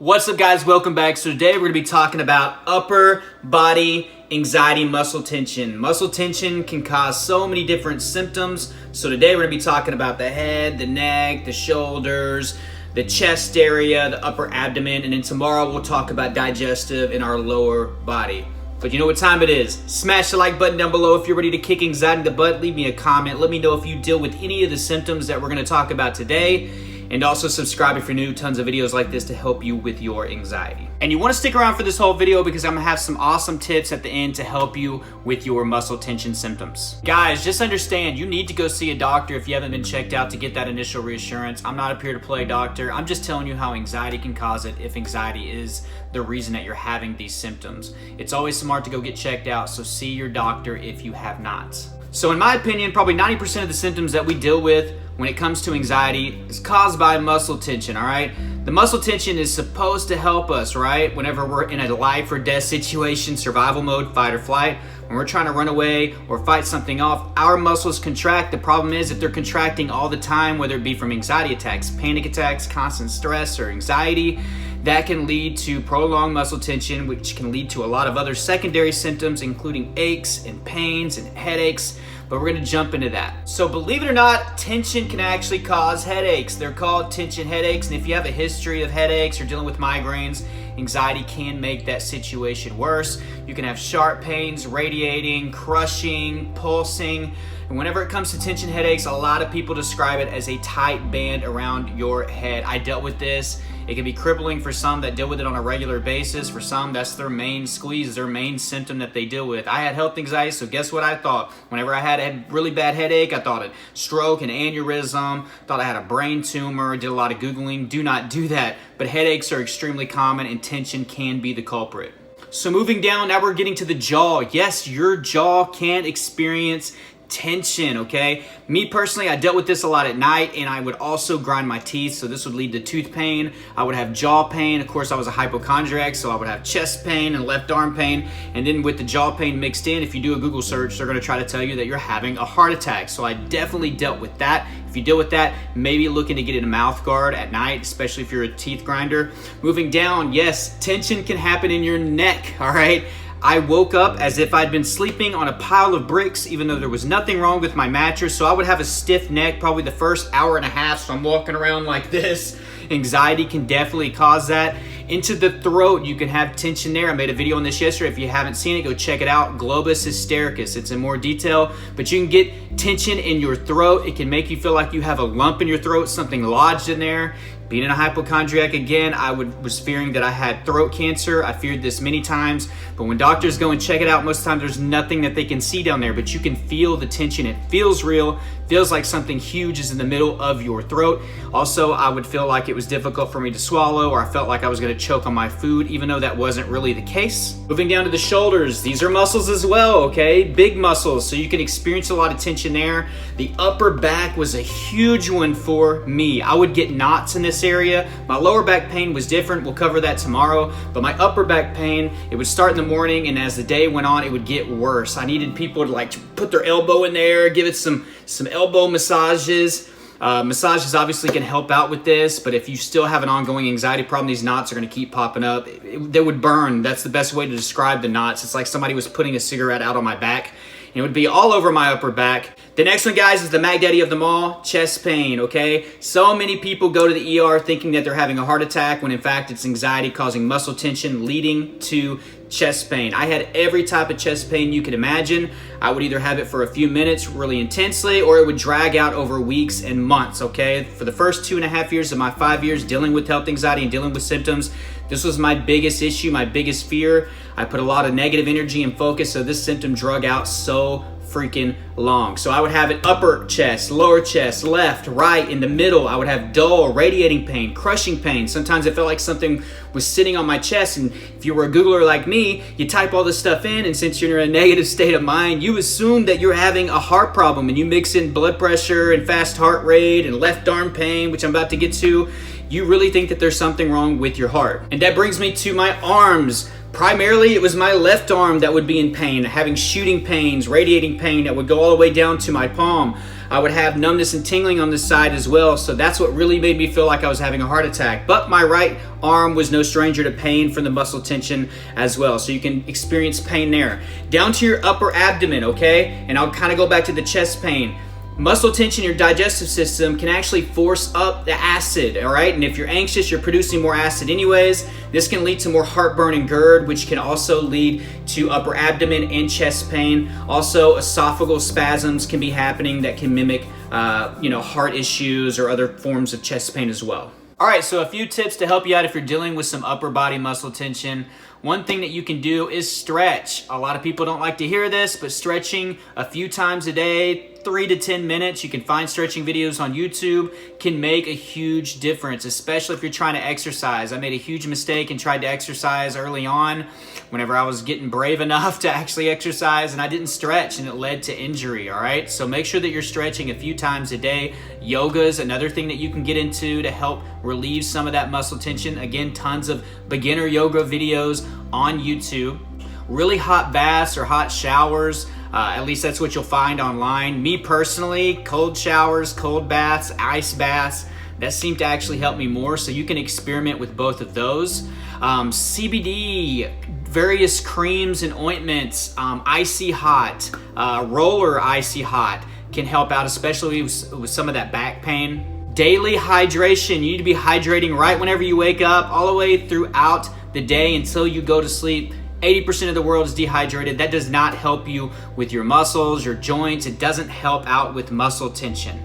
What's up, guys? Welcome back. So today we're going to be talking about upper body anxiety muscle tension. Muscle tension can cause so many different symptoms. So today we're going to be talking about the head, the neck, the shoulders, the chest area, the upper abdomen, and then tomorrow we'll talk about digestive in our lower body. But you know what time it is. Smash the like button down below if you're ready to kick anxiety in the butt. Leave me a comment. Let me know if you deal with any of the symptoms that we're going to talk about today. And also subscribe if you're new. Tons of videos like this to help you with your anxiety. And you want to stick around for this whole video because I'm going to have some awesome tips at the end to help you with your muscle tension symptoms. Guys, just understand you need to go see a doctor if you haven't been checked out to get that initial reassurance. I'm not up here to play doctor. I'm just telling you how anxiety can cause it if anxiety is the reason that you're having these symptoms. It's always smart to go get checked out, so see your doctor if you have not. So in my opinion, probably 90% of the symptoms that we deal with when it comes to anxiety is caused by muscle tension, all right? The muscle tension is supposed to help us, right? Whenever we're in a life or death situation, survival mode, fight or flight, when we're trying to run away or fight something off, our muscles contract. The problem is if they're contracting all the time, whether it be from anxiety attacks, panic attacks, constant stress, or anxiety, that can lead to prolonged muscle tension, which can lead to a lot of other secondary symptoms, including aches and pains and headaches. But we're gonna jump into that. So believe it or not, tension can actually cause headaches. They're called tension headaches. And if you have a history of headaches or dealing with migraines, anxiety can make that situation worse. You can have sharp pains, radiating, crushing, pulsing. And whenever it comes to tension headaches, a lot of people describe it as a tight band around your head. I dealt with this. It can be crippling for some that deal with it on a regular basis. For some, that's their main squeeze, their main symptom that they deal with. I had health anxiety, so guess what I thought? Whenever I had a really bad headache, I thought a stroke, an aneurysm, thought I had a brain tumor, did a lot of Googling. Do not do that. But headaches are extremely common and tension can be the culprit. So moving down, now we're getting to the jaw. Yes, your jaw can experience tension, okay? Me personally, I dealt with this a lot at night, and I would also grind my teeth, so this would lead to tooth pain. I would have jaw pain. Of course, I was a hypochondriac, so I would have chest pain and left arm pain, and then with the jaw pain mixed in, if you do a Google search, they're gonna try to tell you that you're having a heart attack. So I definitely dealt with that. If you deal with that, maybe looking to get a mouth guard at night, especially if you're a teeth grinder. Moving down, yes, tension can happen in your neck, all right? I woke up as if I'd been sleeping on a pile of bricks, even though there was nothing wrong with my mattress. So I would have a stiff neck probably the first hour and a half. So I'm walking around like this. Anxiety can definitely cause that. Into the throat, you can have tension there. I made a video on this yesterday. If you haven't seen it, go check it out. Globus hystericus. It's in more detail, but you can get tension in your throat. It can make you feel like you have a lump in your throat, something lodged in there. Being a hypochondriac, again, I was fearing that I had throat cancer. I feared this many times, but when doctors go and check it out, most of the time there's nothing that they can see down there, but you can feel the tension. It feels real, feels like something huge is in the middle of your throat. Also, I would feel like it was difficult for me to swallow, or I felt like I was gonna choke on my food, even though that wasn't really the case. Moving down to the shoulders, these are muscles as well, okay? Big muscles, so you can experience a lot of tension there. The upper back was a huge one for me. I would get knots in this area. My lower back pain was different. We'll cover that tomorrow. But my upper back pain, it would start in the morning, and as the day went on, it would get worse. I needed people to like put their elbow in there, give it some elbow massages. Massages obviously can help out with this, but if you still have an ongoing anxiety problem, these knots are going to keep popping up. They would burn. That's the best way to describe the knots. It's like somebody was putting a cigarette out on my back. And it would be all over my upper back. The next one, guys, is the Mac Daddy of them all, chest pain, okay? So many people go to the ER thinking that they're having a heart attack when in fact it's anxiety causing muscle tension leading to chest pain. I had every type of chest pain you could imagine. I would either have it for a few minutes really intensely, or it would drag out over weeks and months, okay? For the first 2.5 years of my 5 years dealing with health anxiety and dealing with symptoms, this was my biggest issue, my biggest fear. I put a lot of negative energy and focus, so this symptom drug out so freaking long. So I would have it upper chest, lower chest, left, right, in the middle. I would have dull, radiating pain, crushing pain. Sometimes it felt like something was sitting on my chest, and if you were a Googler like me, you type all this stuff in, and since you're in a negative state of mind, you assume that you're having a heart problem, and you mix in blood pressure and fast heart rate and left arm pain, which I'm about to get to. You really think that there's something wrong with your heart. And that brings me to my arms. Primarily, it was my left arm that would be in pain, having shooting pains, radiating pain that would go all the way down to my palm. I would have numbness and tingling on this side as well. So that's what really made me feel like I was having a heart attack. But my right arm was no stranger to pain from the muscle tension as well. So you can experience pain there. Down to your upper abdomen, okay? And I'll kind of go back to the chest pain. Muscle tension in your digestive system can actually force up the acid, all right? And if you're anxious, you're producing more acid anyways. This can lead to more heartburn and GERD, which can also lead to upper abdomen and chest pain. Also, esophageal spasms can be happening that can mimic, heart issues or other forms of chest pain as well. All right, so a few tips to help you out if you're dealing with some upper body muscle tension. One thing that you can do is stretch. A lot of people don't like to hear this, but stretching a few times a day, 3 to 10 minutes, you can find stretching videos on YouTube, can make a huge difference, especially if you're trying to exercise. I made a huge mistake and tried to exercise early on whenever I was getting brave enough to actually exercise, and I didn't stretch and it led to injury, all right? So make sure that you're stretching a few times a day. Yoga is another thing that you can get into to help relieve some of that muscle tension. Again, tons of beginner yoga videos on YouTube. Really hot baths or hot showers, at least that's what you'll find online. Me personally, cold showers, cold baths, ice baths, that seem to actually help me more, so you can experiment with both of those. CBD, various creams and ointments, icy hot, roller icy hot can help out, especially with some of that back pain. Daily hydration, you need to be hydrating right whenever you wake up, all the way throughout the day until you go to sleep. 80% of the world is dehydrated. That does not help you with your muscles, your joints. It doesn't help out with muscle tension.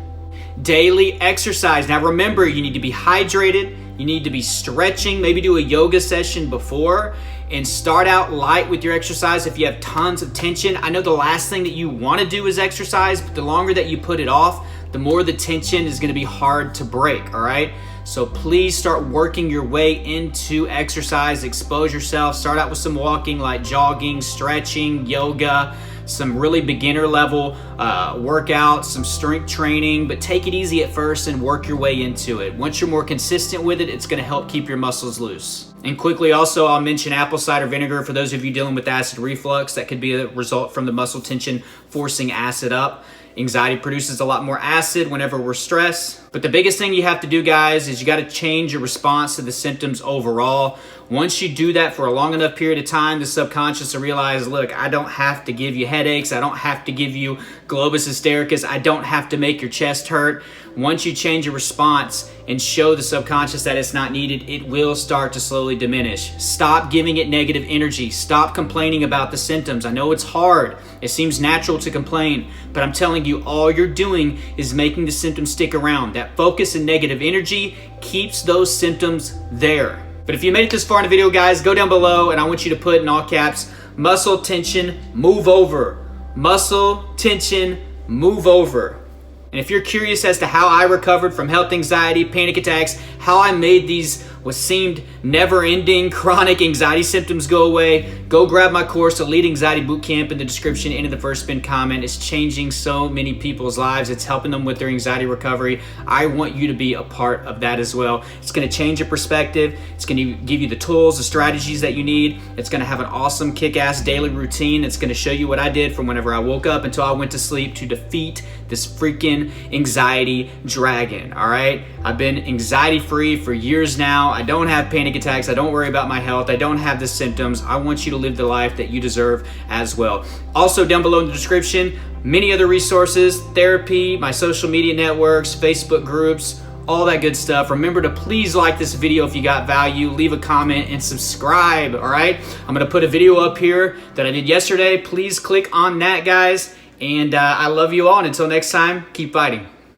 Daily exercise. Now remember, you need to be hydrated. You need to be stretching, maybe do a yoga session before, and start out light with your exercise if you have tons of tension. I know the last thing that you want to do is exercise, but the longer that you put it off, the more the tension is going to be hard to break, all right? So please start working your way into exercise, expose yourself, start out with some walking, like jogging, stretching, yoga, some really beginner level workouts, some strength training, but take it easy at first and work your way into it. Once you're more consistent with it, it's gonna help keep your muscles loose. And quickly also, I'll mention apple cider vinegar for those of you dealing with acid reflux. That could be a result from the muscle tension forcing acid up. Anxiety produces a lot more acid whenever we're stressed. But the biggest thing you have to do, guys, is you got to change your response to the symptoms overall. Once you do that for a long enough period of time, the subconscious will realize, look, I don't have to give you headaches. I don't have to give you globus hystericus. I don't have to make your chest hurt. Once you change your response and show the subconscious that it's not needed, it will start to slowly diminish. Stop giving it negative energy. Stop complaining about the symptoms. I know it's hard. It seems natural to complain, but I'm telling you, all you're doing is making the symptoms stick around. That focus and negative energy keeps those symptoms there. But if you made it this far in the video, guys, go down below and I want you to put in all caps, muscle tension, move over. Muscle tension, move over. And if you're curious as to how I recovered from health anxiety, panic attacks, how I made these what seemed never-ending chronic anxiety symptoms go away, go grab my course, Elite Anxiety Bootcamp, in the description and in the first pinned comment. It's changing so many people's lives. It's helping them with their anxiety recovery. I want you to be a part of that as well. It's going to change your perspective. It's going to give you the tools, the strategies that you need. It's going to have an awesome kick-ass daily routine. It's going to show you what I did from whenever I woke up until I went to sleep to defeat this freaking anxiety dragon, all right? I've been anxiety-free for years now. I don't have panic attacks. I don't worry about my health. I don't have the symptoms. I want you to live the life that you deserve as well. Also, down below in the description, many other resources, therapy, my social media networks, Facebook groups, all that good stuff. Remember to please like this video if you got value, leave a comment, and subscribe, all right? I'm gonna put a video up here that I did yesterday. Please click on that, guys. And I love you all, and until next time, keep fighting.